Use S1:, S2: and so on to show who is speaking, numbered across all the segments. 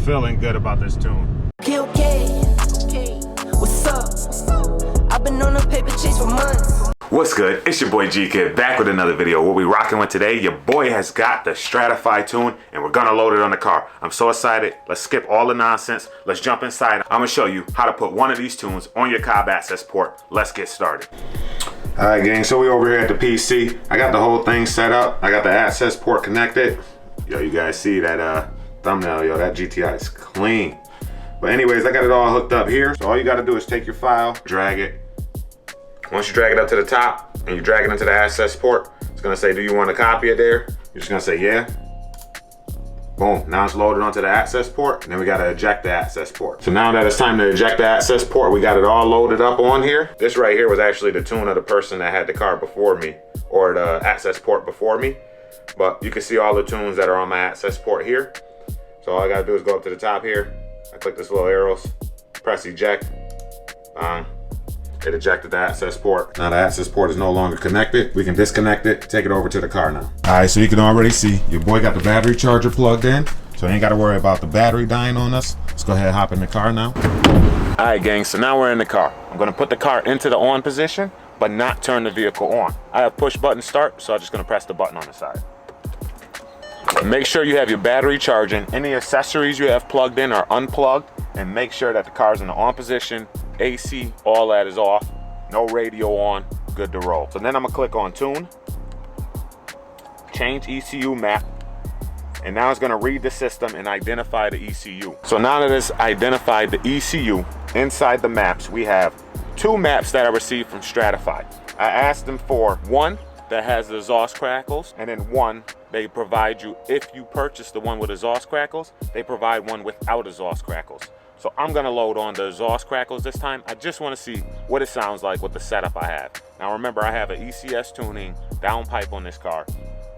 S1: feeling good about this tune.
S2: Okay. What's up? I've been on a paper chase for months.
S3: What's good? It's your boy G-Kid back with another video. What we rocking with today, your boy has got the Stratified tune and we're gonna load it on the car. I'm so excited. Let's skip all the nonsense. Let's jump inside. I'm gonna show you how to put one of these tunes on your cob access port. Let's get started. All right, gang, so we over here at the PC. I got the whole thing set up. I got the access port connected. Yo, you guys see that thumbnail? Yo, that GTI is clean. But anyways, I got it all hooked up here. So all you gotta do is take your file, drag it. Once you drag it up to the top and you drag it into the access port, it's gonna say, do you want to copy it there? You're just gonna say, yeah. Boom, now it's loaded onto the access port, and then we gotta eject the access port. So now that it's time to eject the access port, we got it all loaded up on here. This right here was actually the tune of the person that had the car before me, or the access port before me. But you can see all the tunes that are on my access port here. So all I gotta do is go up to the top here. I click this little arrows, press eject. It ejected the access port. Now the access port is no longer connected. We can disconnect it, take it over to the car now. All right, so you can already see your boy got the battery charger plugged in, so you ain't gotta worry about the battery dying on us. Let's go ahead and hop in the car now. All right, gang, so now we're in the car. I'm gonna put the car into the on position, but not turn the vehicle on. I have push button start, so I'm just gonna press the button on the side. Make sure you have your battery charging. Any accessories you have plugged in are unplugged, and make sure that the car's in the on position. AC, all that is off, no radio on, good to roll. So then I'm gonna click on tune, change ECU map, and now it's gonna read the system and identify the ECU. So now that it's identified the ECU, inside the maps, we have two maps that I received from Stratified. I asked them for one that has the exhaust crackles, and then one they provide you, if you purchase the one with exhaust crackles, they provide one without exhaust crackles. So I'm gonna load on the exhaust crackles this time. I just wanna see what it sounds like with the setup I have. Now remember, I have an ECS tuning downpipe on this car.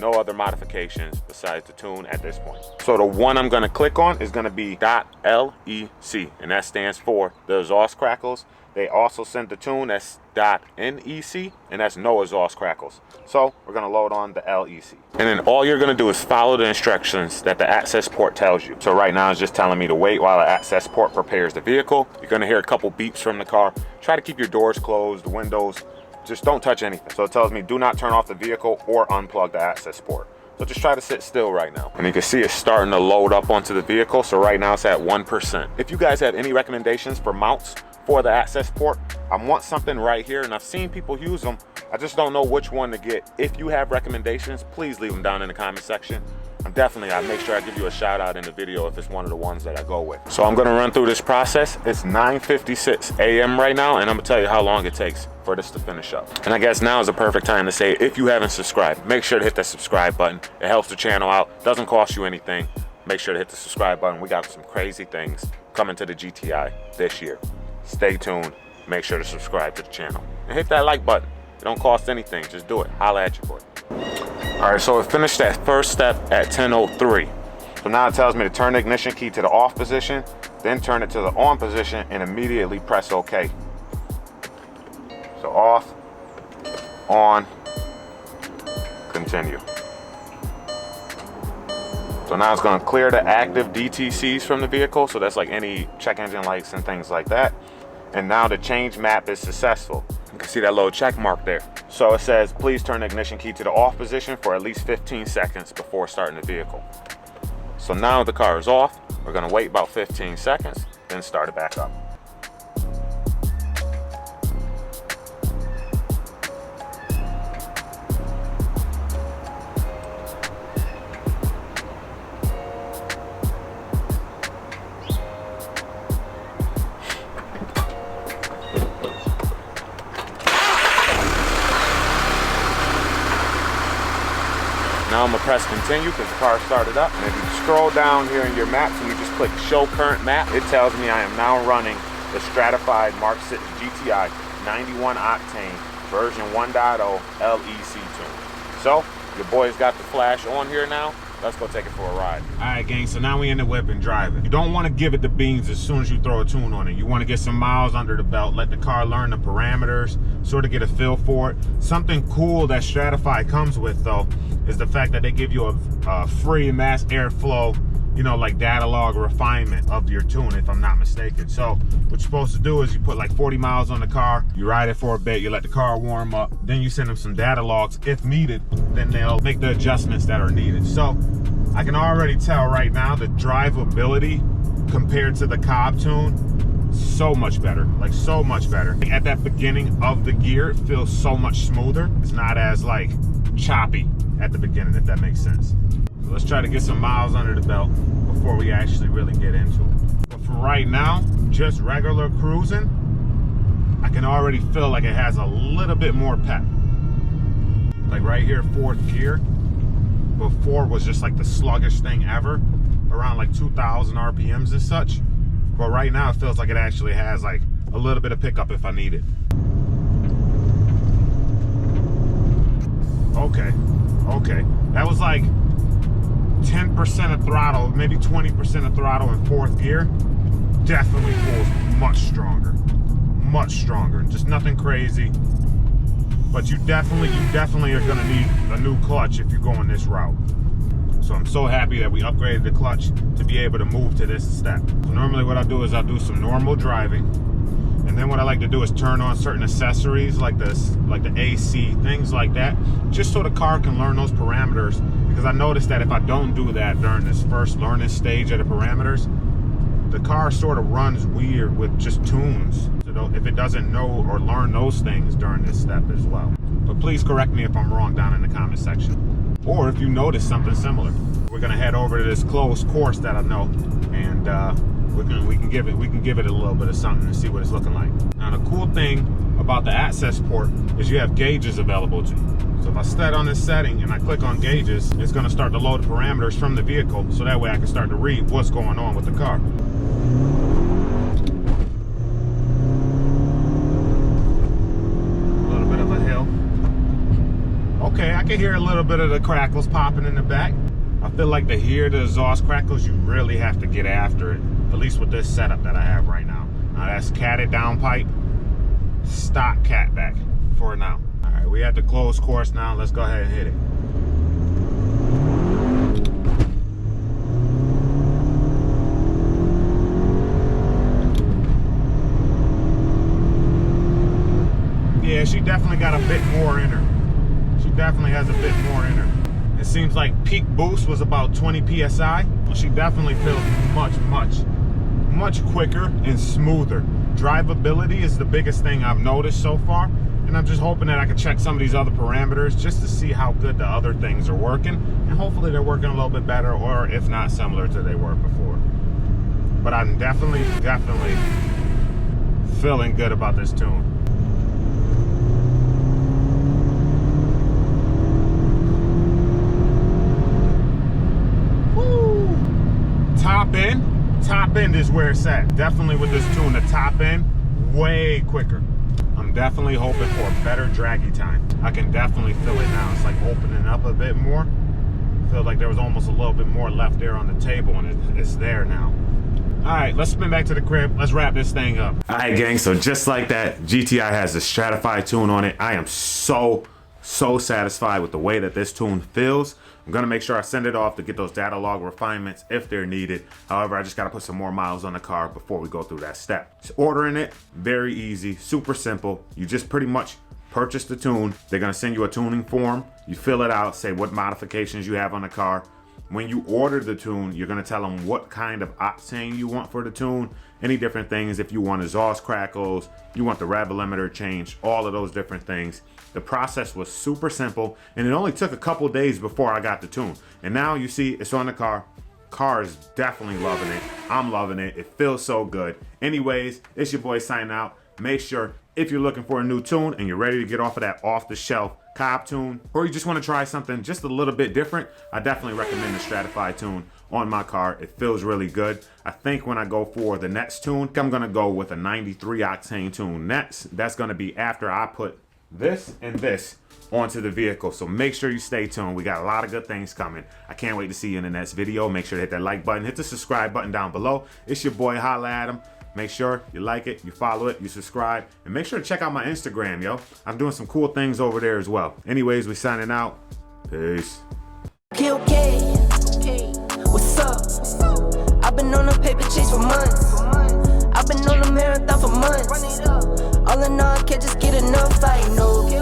S3: No other modifications besides the tune at this point. So the one I'm gonna click on is gonna be .LEC, and that stands for the exhaust crackles. They also send the tune that's .NEC, and that's no exhaust crackles. So we're gonna load on the LEC. And then all you're gonna do is follow the instructions that the access port tells you. So right now it's just telling me to wait while the access port prepares the vehicle. You're gonna hear a couple beeps from the car. Try to keep your doors closed, the windows, just don't touch anything. So it tells me do not turn off the vehicle or unplug the access port. So just try to sit still right now. And you can see it's starting to load up onto the vehicle. So right now it's at 1%. If you guys have any recommendations for mounts for the access port, I want something right here, and I've seen people use them. I just don't know which one to get. If you have recommendations, please leave them down in the comment section. I'll make sure I give you a shout out in the video if it's one of the ones that I go with. So I'm gonna run through this process. It's 9:56 a.m. right now, and I'm gonna tell you how long it takes for this to finish up. And I guess now is the perfect time to say, if you haven't subscribed, make sure to hit that subscribe button. It helps the channel out, doesn't cost you anything. Make sure to hit the subscribe button. We got some crazy things coming to the GTI this year. Stay tuned, make sure to subscribe to the channel. And hit that like button. It don't cost anything, just do it. Holla at your boy. All right, so it finished that first step at 10:03. So now it tells me to turn the ignition key to the off position, then turn it to the on position, and immediately press OK. So off, on, continue. So now it's gonna clear the active DTCs from the vehicle. So that's like any check engine lights and things like that. And now the change map is successful. You can see that little check mark there. So it says, please turn the ignition key to the off position for at least 15 seconds before starting the vehicle. So now the car is off. We're gonna wait about 15 seconds, then start it back up. Now I'm gonna press continue because the car started up. And if you scroll down here in your maps and you just click show current map, it tells me I am now running the Stratified Mk6 GTI 91 octane version 1.0 LEC tune. So your boy's got the flash on here now. Let's go take it for a ride.
S1: All right, gang, so now we in the whip and driving. You don't want to give it the beans as soon as you throw a tune on it. You want to get some miles under the belt, let the car learn the parameters, sort of get a feel for it. Something cool that Stratified comes with, though, is the fact that they give you a free mass airflow you know, like data log refinement of your tune, if I'm not mistaken. So what you're supposed to do is you put like 40 miles on the car, you ride it for a bit, you let the car warm up, then you send them some data logs if needed, then they'll make the adjustments that are needed. So I can already tell right now the drivability compared to the Cobb tune, so much better, like so much better. At that beginning of the gear, it feels so much smoother. It's not as like choppy at the beginning, if that makes sense. So let's try to get some miles under the belt before we actually really get into it. But for right now, just regular cruising, I can already feel like it has a little bit more pep. Like right here, 4th gear, before was just like the sluggish thing ever, around like 2,000 RPMs and such. But right now it feels like it actually has like a little bit of pickup if I need it. Okay, that was like 10% of throttle, maybe 20% of throttle in 4th gear. Definitely pulls much stronger. Just nothing crazy. But you definitely are gonna need a new clutch if you're going this route. So I'm so happy that we upgraded the clutch to be able to move to this step. So normally what I'll do is I'll do some normal driving, and then what I like to do is turn on certain accessories like this, like the AC, things like that, just so the car can learn those parameters. Because I noticed that if I don't do that during this first learning stage of the parameters, the car sort of runs weird with just tunes. So if it doesn't know or learn those things during this step as well. But please correct me if I'm wrong down in the comment section, or if you notice something similar. We're gonna head over to this closed course that I know, and we can give it a little bit of something and see what it's looking like. Now the cool thing about the access port is you have gauges available to you. So if I start on this setting and I click on gauges, it's gonna start to load the parameters from the vehicle, so that way I can start to read what's going on with the car. A little bit of a hill. Okay, I can hear a little bit of the crackles popping in the back. I feel like to hear the exhaust crackles, you really have to get after it, at least with this setup that I have right now. Now that's catted downpipe, stock catback for now. All right, we at the closed course now. Let's go ahead and hit it. Yeah, she definitely got a bit more in her. She definitely has a bit more in her. It seems like peak boost was about 20 PSI. She definitely feels much quicker and smoother. Drivability is the biggest thing I've noticed so far. And I'm just hoping that I can check some of these other parameters just to see how good the other things are working. And hopefully they're working a little bit better, or if not, similar to they were before. But I'm definitely feeling good about this tune. Top end is where it's at. Definitely with this tune, the top end, way quicker. I'm definitely hoping for a better draggy time. I can definitely feel it now. It's like opening up a bit more. I feel like there was almost a little bit more left there on the table, and it's there now. All right, let's spin back to the crib. Let's wrap this thing up.
S3: All right, gang, so just like that, GTI has the Stratified tune on it. I am so satisfied with the way that this tune feels. I'm gonna make sure I send it off to get those data log refinements if they're needed. However, I just gotta put some more miles on the car before we go through that step. Just ordering it, very easy, super simple. You just pretty much purchase the tune. They're gonna send you a tuning form. You fill it out, say what modifications you have on the car. When you order the tune, you're gonna tell them what kind of octane you want for the tune, any different things. If you want exhaust crackles, you want the rev limiter changed, all of those different things. The process was super simple, and it only took a couple days before I got the tune. And now you see it's on the car. Car is definitely loving it. I'm loving it. It feels so good. Anyways, it's your boy signing out. Make sure if you're looking for a new tune and you're ready to get off of that off-the-shelf Cobb tune, or you just want to try something just a little bit different, I definitely recommend the Stratified tune on my car. It feels really good. I think when I go for the next tune, I'm gonna go with a 93 octane tune. That's gonna be after I put this and this onto the vehicle. So make sure you stay tuned. We got a lot of good things coming. I can't wait to see you in the next video. Make sure to hit that like button, hit the subscribe button down below. It's your boy, holla at him. Make sure you like it, you follow it, you subscribe, and make sure to check out my Instagram, yo. I'm doing some cool things over there as well. Anyways, we signing out. Peace.
S2: Okay, what's up? been on a paper chase for months. I've been on a marathon for months. All in all, I can't just get enough. I know.